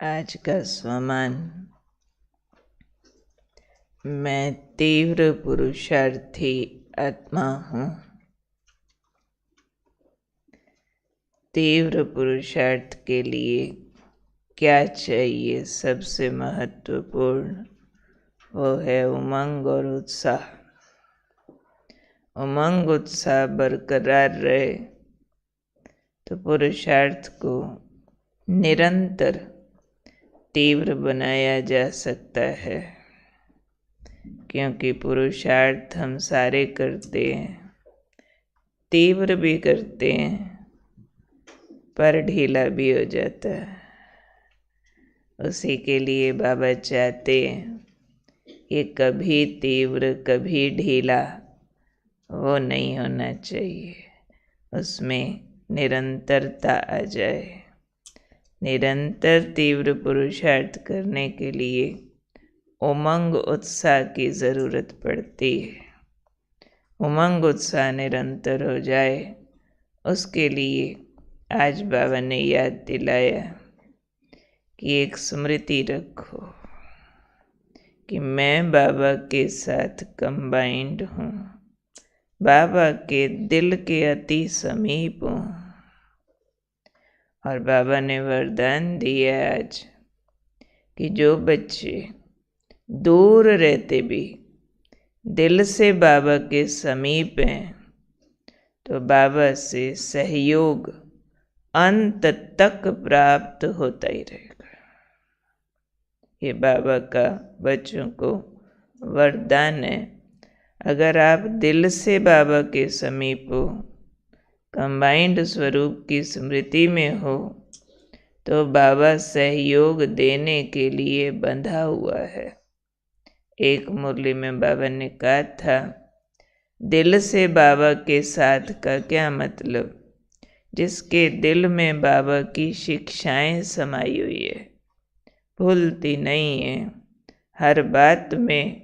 आज का स्वमान। मैं तीव्र पुरुषार्थी आत्मा हूँ। तीव्र पुरुषार्थ के लिए क्या चाहिए? सबसे महत्वपूर्ण वो है उमंग और उत्साह। उमंग उत्साह बरकरार रहे तो पुरुषार्थ को निरंतर तीव्र बनाया जा सकता है, क्योंकि पुरुषार्थ हम सारे करते हैं, तीव्र भी करते हैं, पर ढीला भी हो जाता है। उसी के लिए बाबा चाहते हैं ये कभी तीव्र कभी ढीला वो नहीं होना चाहिए, उसमें निरंतरता आ जाए। निरंतर तीव्र पुरुषार्थ करने के लिए उमंग उत्साह की ज़रूरत पड़ती है। उमंग उत्साह निरंतर हो जाए, उसके लिए आज बाबा ने याद दिलाया कि एक स्मृति रखो कि मैं बाबा के साथ कंबाइंड हूँ, बाबा के दिल के अति समीप हूँ। और बाबा ने वरदान दिया आज कि जो बच्चे दूर रहते भी दिल से बाबा के समीप हैं, तो बाबा से सहयोग अंत तक प्राप्त होता ही रहेगा। ये बाबा का बच्चों को वरदान है। अगर आप दिल से बाबा के समीप हो, कंबाइंड स्वरूप की स्मृति में हो, तो बाबा सहयोग देने के लिए बंधा हुआ है। एक मुरली में बाबा ने कहा था, दिल से बाबा के साथ का क्या मतलब? जिसके दिल में बाबा की शिक्षाएं समाई हुई है, भूलती नहीं है। हर बात में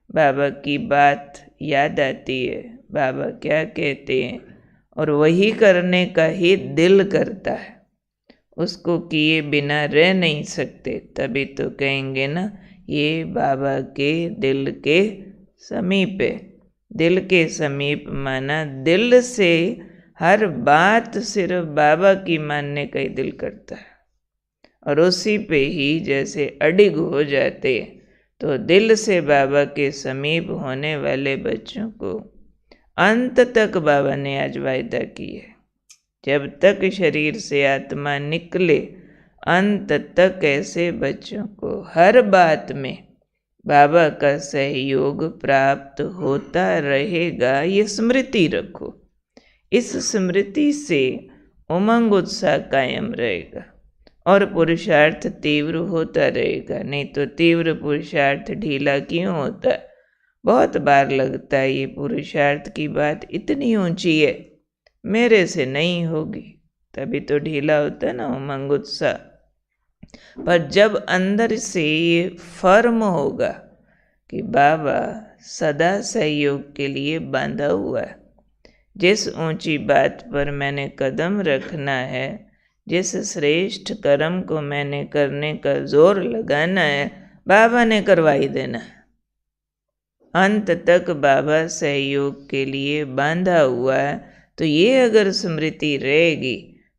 बाबा की बात याद आती है, बाबा क्या कहते हैं, और वही करने का ही दिल करता है। उसको किए बिना रह नहीं सकते, तभी तो कहेंगे ना, ये बाबा के दिल के समीप है। दिल के समीप माना दिल से हर बात सिर्फ बाबा की मानने का ही दिल करता है, और उसी पे ही जैसे अडिग हो जाते, तो दिल से बाबा के समीप होने वाले बच्चों को अंत तक बाबा ने आज वायदा की है। जब तक शरीर से आत्मा निकले, अंत तक ऐसे बच्चों को हर बात में बाबा का सहयोग प्राप्त होता रहेगा। ये स्मृति रखो। इस स्मृति से उमंग उत्साह कायम रहेगा और पुरुषार्थ तीव्र होता रहेगा। नहीं तो तीव्र पुरुषार्थ ढीला क्यों होता है? बहुत बार लगता है ये पुरुषार्थ की बात इतनी ऊंची है, मेरे से नहीं होगी, तभी तो ढीला होता है ना उमंग उत्साह। पर जब अंदर से ये फर्म होगा कि बाबा सदा सहयोग के लिए बांधा हुआ है, जिस ऊंची बात पर मैंने कदम रखना है, जिस श्रेष्ठ कर्म को मैंने करने का जोर लगाना है, बाबा ने करवाई देना है। अंत तक बाबा सहयोग के लिए बांधा हुआ है। तो ये अगर स्मृति रहेगी,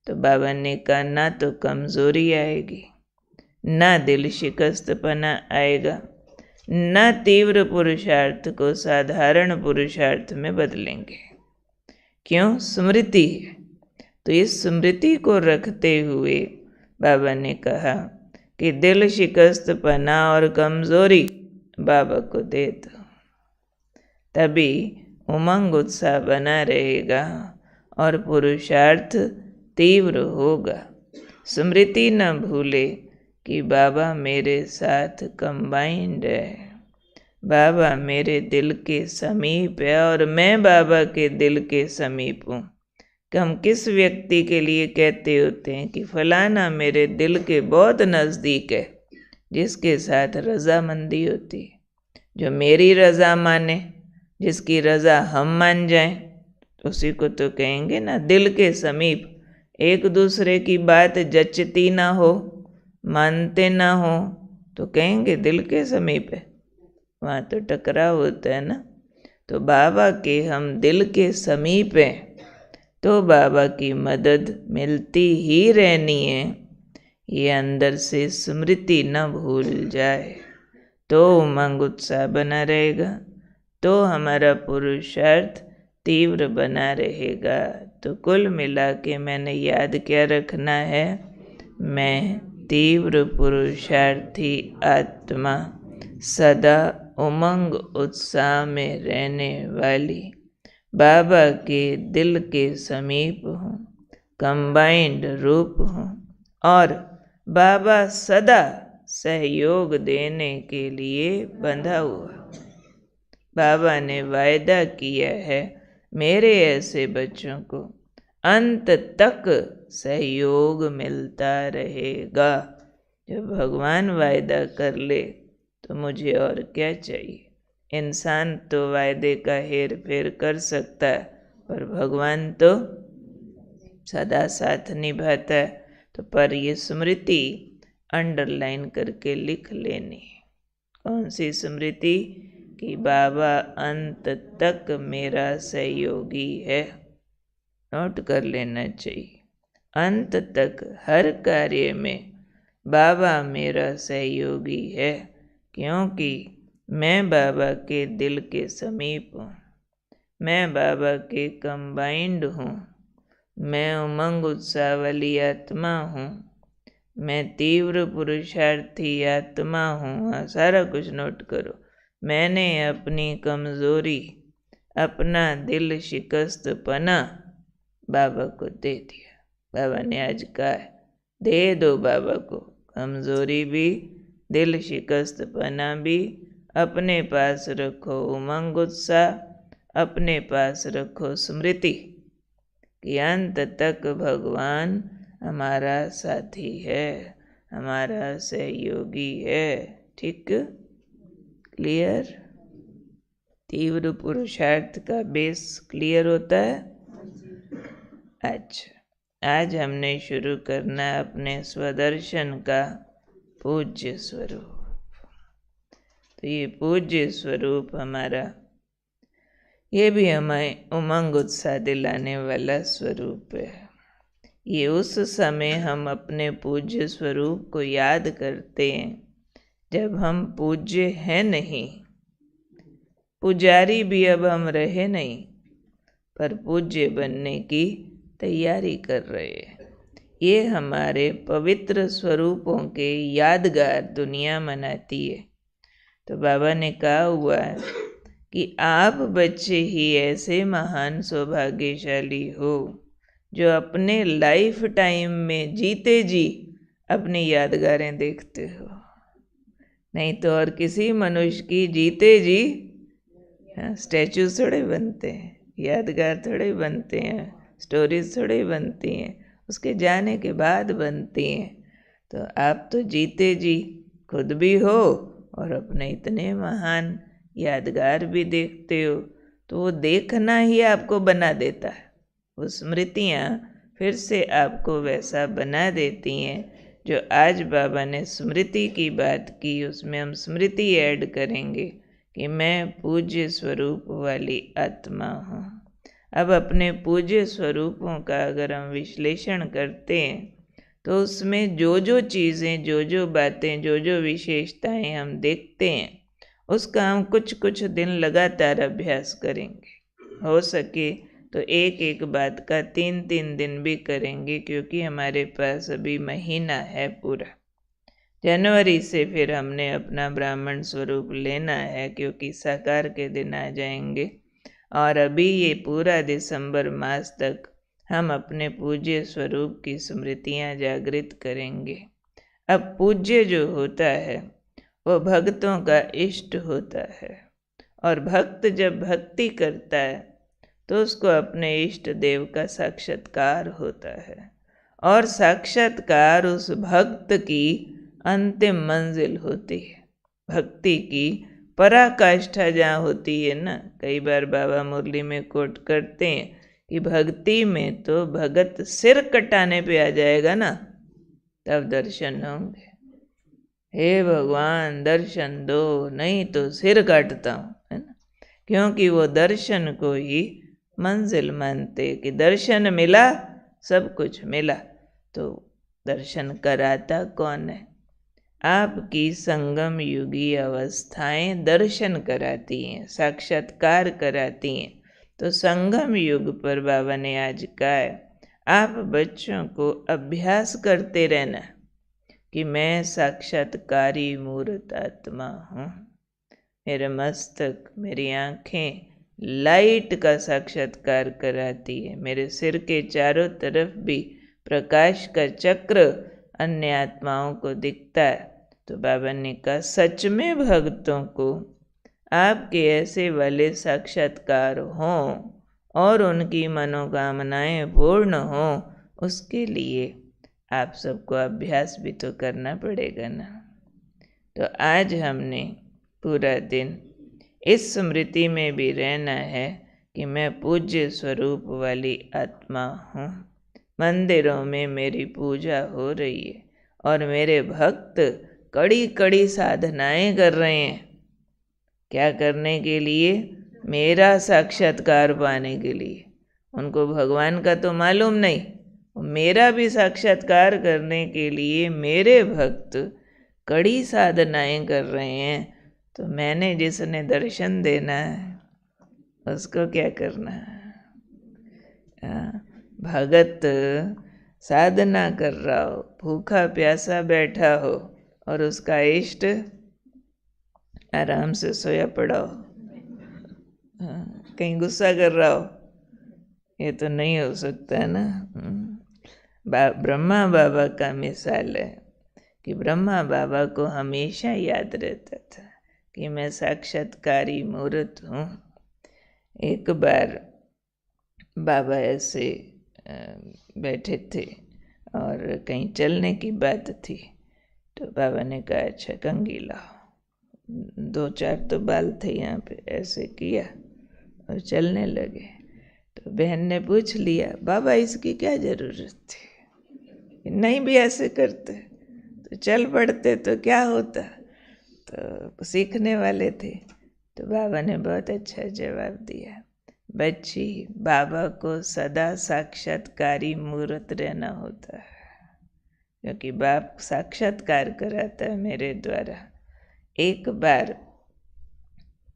तो बाबा ने कहा ना तो कमजोरी आएगी, ना दिल शिकस्तपना आएगा, ना तीव्र पुरुषार्थ को साधारण पुरुषार्थ में बदलेंगे। क्यों? स्मृति है। तो इस स्मृति को रखते हुए बाबा ने कहा कि दिल शिकस्तपना और कमजोरी बाबा को दे दो, तभी उमंग उत्साह बना रहेगा और पुरुषार्थ तीव्र होगा। स्मृति न भूले कि बाबा मेरे साथ कंबाइंड है, बाबा मेरे दिल के समीप है और मैं बाबा के दिल के समीप हूँ। कि हम किस व्यक्ति के लिए कहते होते हैं कि फलाना मेरे दिल के बहुत नज़दीक है, जिसके साथ रजामंदी होती है, जो मेरी रजा माने, जिसकी रजा हम मान जाएं, तो उसी को तो कहेंगे ना दिल के समीप। एक दूसरे की बात जचती ना हो, मानते ना हो तो कहेंगे दिल के समीप है, वहाँ तो टकराव होता है ना। तो बाबा के हम दिल के समीप हैं तो बाबा की मदद मिलती ही रहनी है। ये अंदर से स्मृति न भूल जाए तो उमंग उत्साह बना रहेगा, तो हमारा पुरुषार्थ तीव्र बना रहेगा। तो कुल मिला के मैंने याद क्या रखना है, मैं तीव्र पुरुषार्थी आत्मा, सदा उमंग उत्साह में रहने वाली, बाबा के दिल के समीप हूँ, कंबाइंड रूप हूँ और बाबा सदा सहयोग देने के लिए बंधा हुआ। बाबा ने वायदा किया है मेरे ऐसे बच्चों को अंत तक सहयोग मिलता रहेगा। जब भगवान वायदा कर ले तो मुझे और क्या चाहिए। इंसान तो वायदे का हेर फेर कर सकता है, पर भगवान तो सदा साथ निभाता है। तो पर ये स्मृति अंडरलाइन करके लिख लेनी। कौन सी स्मृति? कि बाबा अंत तक मेरा सहयोगी है। नोट कर लेना चाहिए, अंत तक हर कार्य में बाबा मेरा सहयोगी है, क्योंकि मैं बाबा के दिल के समीप हूँ, मैं बाबा के कंबाइंड हूँ, मैं उमंग उत्साह वाली आत्मा हूँ, मैं तीव्र पुरुषार्थी आत्मा हूँ। हाँ, सारा कुछ नोट करो। मैंने अपनी कमज़ोरी, अपना दिल शिकस्तपना बाबा को दे दिया। बाबा ने आज कहा दे दो बाबा को कमज़ोरी भी, दिल शिकस्तपना भी, अपने पास रखो उमंग उत्साह, अपने पास रखो स्मृति कि अंत तक भगवान हमारा साथी है, हमारा सहयोगी है। ठीक, क्लियर? तीव्र पुरुषार्थ का बेस क्लियर होता है। अच्छा, आज हमने शुरू करना है अपने स्वदर्शन का पूज्य स्वरूप। तो ये पूज्य स्वरूप हमारा, ये भी हमें उमंग उत्साह दिलाने वाला स्वरूप है। ये उस समय हम अपने पूज्य स्वरूप को याद करते हैं जब हम पूज्य हैं नहीं, पुजारी भी अब हम रहे नहीं, पर पूज्य बनने की तैयारी कर रहे हैं। ये हमारे पवित्र स्वरूपों के यादगार दुनिया मनाती है। तो बाबा ने कहा हुआ है कि आप बच्चे ही ऐसे महान सौभाग्यशाली हो जो अपने लाइफ टाइम में जीते जी अपनी यादगारें देखते हो। नहीं तो और किसी मनुष्य की जीते जी स्टैचूज थोड़े बनते हैं, यादगार थोड़े बनते हैं, स्टोरीज थोड़े बनती हैं, उसके जाने के बाद बनती हैं। तो आप तो जीते जी खुद भी हो और अपने इतने महान यादगार भी देखते हो। तो वो देखना ही आपको बना देता है। वो स्मृतियाँ फिर से आपको वैसा बना देती हैं। जो आज बाबा ने स्मृति की बात की, उसमें हम स्मृति ऐड करेंगे कि मैं पूज्य स्वरूप वाली आत्मा हूँ। अब अपने पूज्य स्वरूपों का अगर हम विश्लेषण करते हैं तो उसमें जो जो चीज़ें, जो जो बातें, जो जो विशेषताएं हम देखते हैं उसका हम कुछ कुछ दिन लगातार अभ्यास करेंगे। हो सके तो एक एक बात का 3-3 दिन भी करेंगे, क्योंकि हमारे पास अभी महीना है पूरा। जनवरी से फिर हमने अपना ब्राह्मण स्वरूप लेना है, क्योंकि साकार के दिन आ जाएंगे। और अभी ये पूरा दिसंबर मास तक हम अपने पूज्य स्वरूप की स्मृतियाँ जागृत करेंगे। अब पूज्य जो होता है वो भक्तों का इष्ट होता है, और भक्त जब भक्ति करता है तो उसको अपने इष्ट देव का साक्षात्कार होता है, और साक्षात्कार उस भक्त की अंतिम मंजिल होती है। भक्ति की पराकाष्ठा जहाँ होती है ना, कई बार बाबा मुरली में कोट करते हैं कि भक्ति में तो भगत सिर कटाने पे आ जाएगा ना, तब दर्शन होंगे। हे भगवान दर्शन दो, नहीं तो सिर काटता हूँ, है ना। क्योंकि वो दर्शन को ही मंजिल मानते कि दर्शन मिला सब कुछ मिला। तो दर्शन कराता कौन है? आपकी संगम युगी अवस्थाएं दर्शन कराती हैं, साक्षात्कार कराती हैं। तो संगम युग पर बाबा ने आज कहा है, आप बच्चों को अभ्यास करते रहना कि मैं साक्षात्कारी मूर्त आत्मा हूँ। मेरे मस्तक, मेरी आँखें लाइट का साक्षात्कार कराती है। मेरे सिर के चारों तरफ भी प्रकाश का चक्र अन्य आत्माओं को दिखता है। तो बाबा ने कहा, सच में भक्तों को आपके ऐसे वाले साक्षात्कार हों और उनकी मनोकामनाएं पूर्ण हों, उसके लिए आप सबको अभ्यास भी तो करना पड़ेगा ना। तो आज हमने पूरा दिन इस स्मृति में भी रहना है कि मैं पूज्य स्वरूप वाली आत्मा हूँ। मंदिरों में मेरी पूजा हो रही है और मेरे भक्त कड़ी कड़ी साधनाएं कर रहे हैं। क्या करने के लिए? मेरा साक्षात्कार पाने के लिए। उनको भगवान का तो मालूम नहीं, मेरा भी साक्षात्कार करने के लिए मेरे भक्त कड़ी साधनाएं कर रहे हैं। तो मैंने जिसने दर्शन देना है उसको क्या करना है? भगत साधना कर रहा हो, भूखा प्यासा बैठा हो और उसका इष्ट आराम से सोया पड़ा हो, कहीं गुस्सा कर रहा हो, ये तो नहीं हो सकता है ना। ब्रह्मा बाबा का मिसाल है कि ब्रह्मा बाबा को हमेशा याद रहता था कि मैं साक्षात्कारी मूर्त हूँ। एक बार बाबा ऐसे बैठे थे और कहीं चलने की बात थी। तो बाबा ने कहा, अच्छा कंघी लाओ। 2-4 तो बाल थे यहाँ पे, ऐसे किया और चलने लगे। तो बहन ने पूछ लिया, बाबा इसकी क्या ज़रूरत थी, नहीं भी ऐसे करते तो चल पड़ते तो क्या होता। तो सीखने वाले थे। तो बाबा ने बहुत अच्छा जवाब दिया, बच्ची, बाबा को सदा साक्षात्कारी मूर्त रहना होता है, क्योंकि बाप साक्षात्कार कराता है मेरे द्वारा। एक बार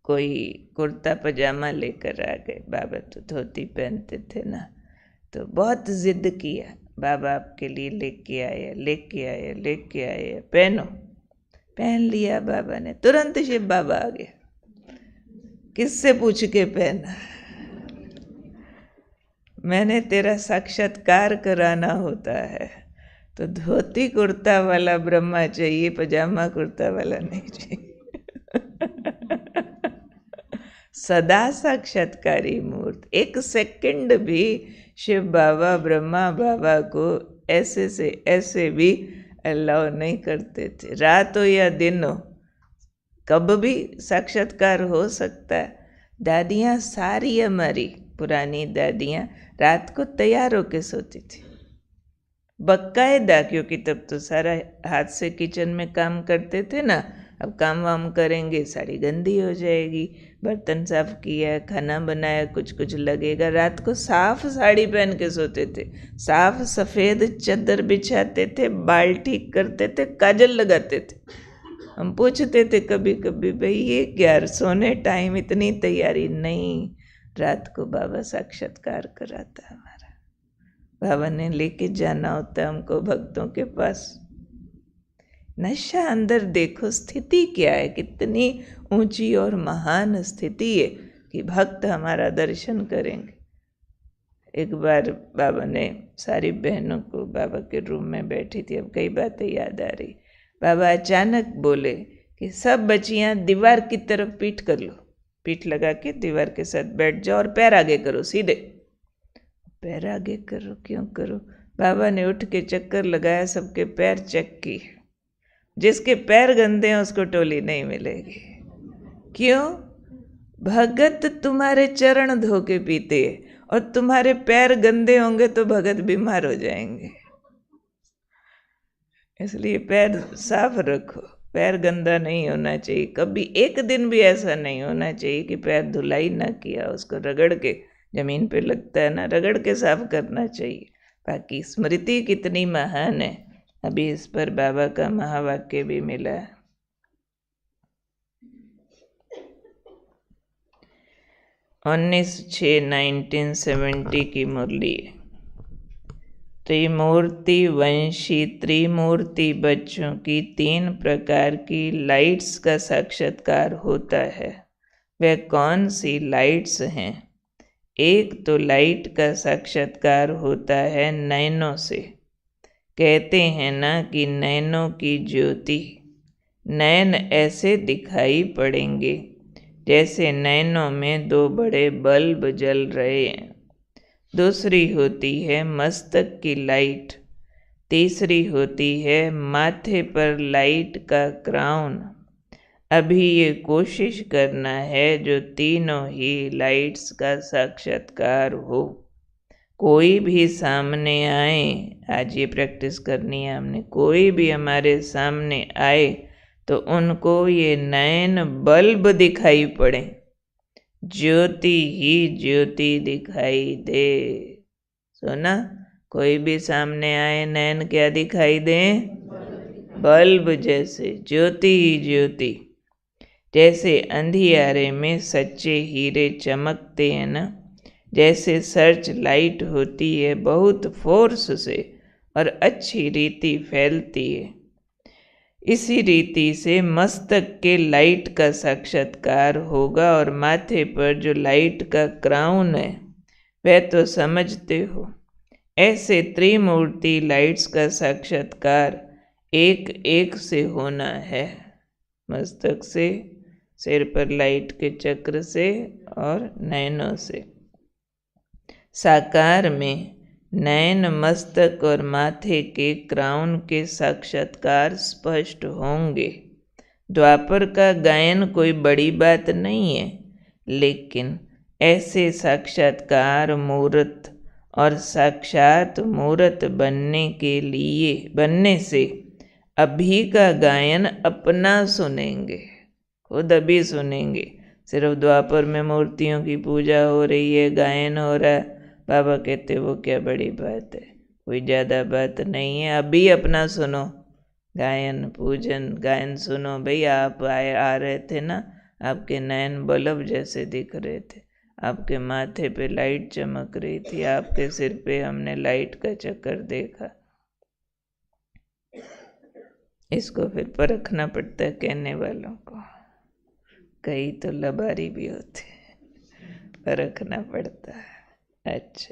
कोई कुर्ता पजामा लेकर आ गए, बाबा तो धोती पहनते थे ना। तो बहुत जिद किया, बाबा आपके लिए लेके आए, पहनो। पहन लिया बाबा ने, तुरंत शिव बाबा आ गया, किससे पूछ के पहना? मैंने तेरा साक्षात्कार कराना होता है, तो धोती कुर्ता वाला ब्रह्मा चाहिए, पजामा कुर्ता वाला नहीं चाहिए। सदा साक्षात्कारी मूर्त। एक सेकंड भी शिव बाबा ब्रह्मा बाबा को ऐसे से ऐसे भी अलाउ नहीं करते थे। रात हो या दिन हो, कब भी साक्षात्कार हो सकता है। दादियाँ सारी हमारी पुरानी दादियाँ रात को तैयार होके सोती थी, बकायदा, क्योंकि तब तो सारा हाथ से किचन में काम करते थे ना। अब काम वाम करेंगे, साड़ी गंदी हो जाएगी, बर्तन साफ किया, खाना बनाया, कुछ कुछ लगेगा। रात को साफ साड़ी पहन के सोते थे, साफ सफ़ेद चादर बिछाते थे, बाल ठीक करते थे, काजल लगाते थे। हम पूछते थे कभी कभी, भाई ये क्या सोने टाइम इतनी तैयारी? नहीं, रात को बाबा साक्षात्कार कराता हमारा। बाबा ने लेके जाना होता है हमको भक्तों के पास। नशा अंदर देखो, स्थिति क्या है, कितनी ऊंची और महान स्थिति है कि भक्त हमारा दर्शन करेंगे। एक बार बाबा ने सारी बहनों को, बाबा के रूम में बैठी थी, अब कई बातें याद आ रही। बाबा अचानक बोले कि सब बच्चियां दीवार की तरफ पीठ कर लो, पीठ लगा के दीवार के साथ बैठ जाओ और पैर आगे करो, सीधे पैर आगे करो। क्यों करो? बाबा ने उठ के चक्कर लगाया, सबके पैर चेक किए। जिसके पैर गंदे हैं उसको टोली नहीं मिलेगी। क्यों? भगत तुम्हारे चरण धो के पीते हैं और तुम्हारे पैर गंदे होंगे तो भगत बीमार हो जाएंगे। इसलिए पैर साफ रखो। पैर गंदा नहीं होना चाहिए, कभी एक दिन भी ऐसा नहीं होना चाहिए कि पैर धुलाई ना किया, उसको रगड़ के, ज़मीन पे लगता है ना, रगड़ के साफ करना चाहिए। बाकी स्मृति कितनी महान है, अभी इस पर बाबा का महावाक्य भी मिला है। 19/6/1970 की मुरली है। त्रिमूर्ति वंशी त्रिमूर्ति बच्चों की 3 प्रकार की लाइट्स का साक्षात्कार होता है। वह कौन सी लाइट्स हैं? एक तो लाइट का साक्षात्कार होता है नैनों से। कहते हैं ना कि नैनों की ज्योति, नैन ऐसे दिखाई पड़ेंगे जैसे नैनों में 2 बड़े बल्ब जल रहे हैं। दूसरी होती है मस्तक की लाइट, तीसरी होती है माथे पर लाइट का क्राउन। अभी ये कोशिश करना है जो तीनों ही लाइट्स का साक्षात्कार हो। कोई भी सामने आए, आज ये प्रैक्टिस करनी है हमने, कोई भी हमारे सामने आए तो उनको ये नैन बल्ब दिखाई पड़े, ज्योति ही ज्योति दिखाई दे। सुना? कोई भी सामने आए, नैन क्या दिखाई दे? बल्ब जैसे, ज्योति ही ज्योति। जैसे अंधियारे में सच्चे हीरे चमकते हैं ना, जैसे सर्च लाइट होती है, बहुत फोर्स से और अच्छी रीति फैलती है, इसी रीति से मस्तक के लाइट का साक्षात्कार होगा। और माथे पर जो लाइट का क्राउन है वह तो समझते हो, ऐसे त्रिमूर्ति लाइट्स का साक्षात्कार एक एक से होना है। मस्तक से, सिर पर लाइट के चक्र से और नैनों से। साकार में नैन, मस्तक और माथे के क्राउन के साक्षात्कार स्पष्ट होंगे। द्वापर का गायन कोई बड़ी बात नहीं है, लेकिन ऐसे साक्षात्कार मूर्त और साक्षात मूर्त बनने से अभी का गायन अपना सुनेंगे, खुद अभी सुनेंगे। सिर्फ द्वापर में मूर्तियों की पूजा हो रही है, गायन हो रहा है, बाबा कहते वो क्या बड़ी बात है, कोई ज़्यादा बात नहीं है, अभी अपना सुनो, गायन पूजन गायन सुनो। भाई आप आ रहे थे ना, आपके नयन बल्ब जैसे दिख रहे थे, आपके माथे पे लाइट चमक रही थी, आपके सिर पे हमने लाइट का चक्कर देखा। इसको फिर परखना पड़ता है कहने वालों को, कई तो लबारी भी होते, परखना पड़ता है। अच्छा।